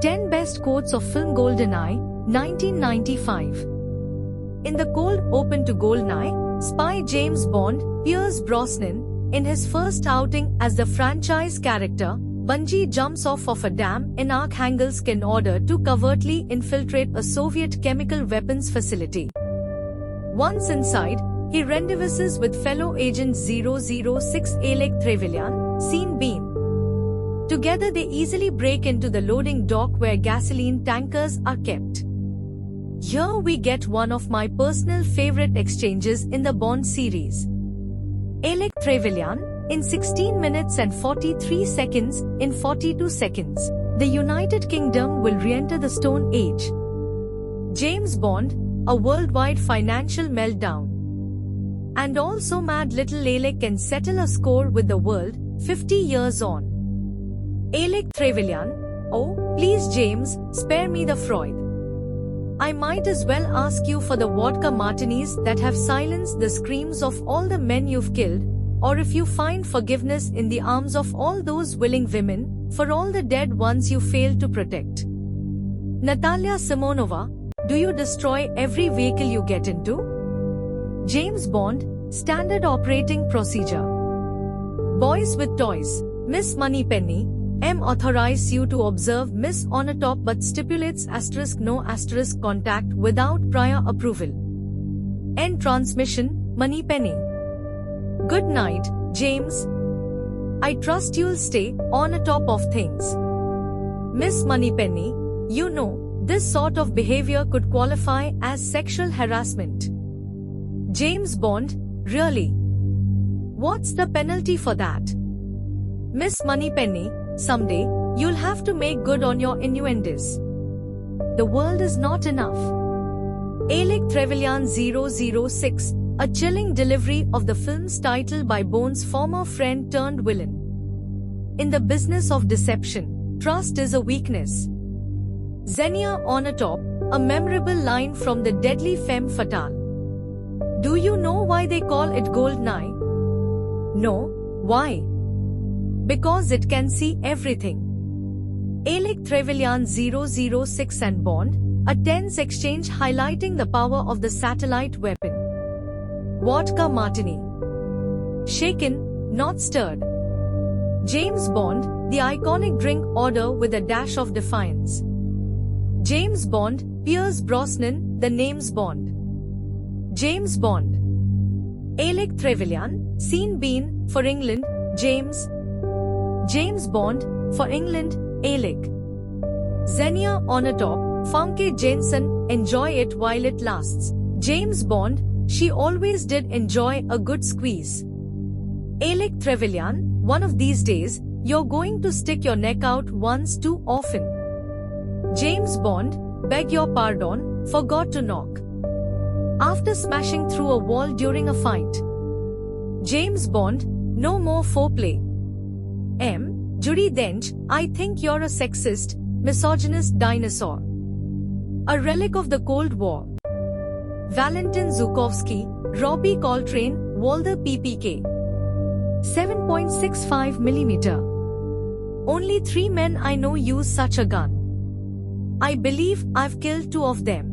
10 Best Quotes of Film GoldenEye, 1995. In the cold open to GoldenEye, spy James Bond, Pierce Brosnan, in his first outing as the franchise character, bungee jumps off of a dam in Arkhangelsk in order to covertly infiltrate a Soviet chemical weapons facility. Once inside, he rendezvouses with fellow agent 006 Oleg Trevelyan, seen Bean. Together they easily break into the loading dock where gasoline tankers are kept. Here we get one of my personal favorite exchanges in the Bond series. Oleg Trevelyan, in 16 minutes and 43 seconds, in 42 seconds, the United Kingdom will re-enter the Stone Age. James Bond, a worldwide financial meltdown. And also mad little Oleg can settle a score with the world, 50 years on. Oleg Trevelyan, oh, please James, spare me the Freud. I might as well ask you for the vodka martinis that have silenced the screams of all the men you've killed, or if you find forgiveness in the arms of all those willing women, for all the dead ones you failed to protect. Natalia Simonova, do you destroy every vehicle you get into? James Bond, Standard Operating Procedure. Boys with Toys, Miss Moneypenny, M authorize you to observe Miss on a top but stipulates *no contact without prior approval. End transmission, Moneypenny. Good night, James. I trust you'll stay on a top of things. Miss Moneypenny, you know, this sort of behavior could qualify as sexual harassment. James Bond, really? What's the penalty for that? Miss Moneypenny, someday, you'll have to make good on your innuendos. The world is not enough. Oleg Trevelyan 006, a chilling delivery of the film's title by Bond's former friend turned villain. In the business of deception, trust is a weakness. Xenia on a top, a memorable line from the deadly femme fatale. Do you know why they call it GoldenEye? No, why? Because it can see everything. Oleg Trevelyan 006 and Bond, a tense exchange highlighting the power of the satellite weapon. Vodka martini. Shaken, not stirred. James Bond, the iconic drink order with a dash of defiance. James Bond, Pierce Brosnan, the name's Bond. James Bond. Oleg Trevelyan, seen Bean, for England, James. James Bond, for England, Oleg. Xenia on a top, Famke Janssen, enjoy it while it lasts. James Bond, she always did enjoy a good squeeze. Oleg Trevelyan, one of these days, you're going to stick your neck out once too often. James Bond, beg your pardon, forgot to knock. After smashing through a wall during a fight. James Bond, no more foreplay. M. Judi Dench, I think you're a sexist, misogynist dinosaur. A relic of the Cold War. Valentin Zukovsky, Robbie Coltrane, Walther PPK. 7.65 mm. Only 3 men I know use such a gun. I believe I've killed 2 of them.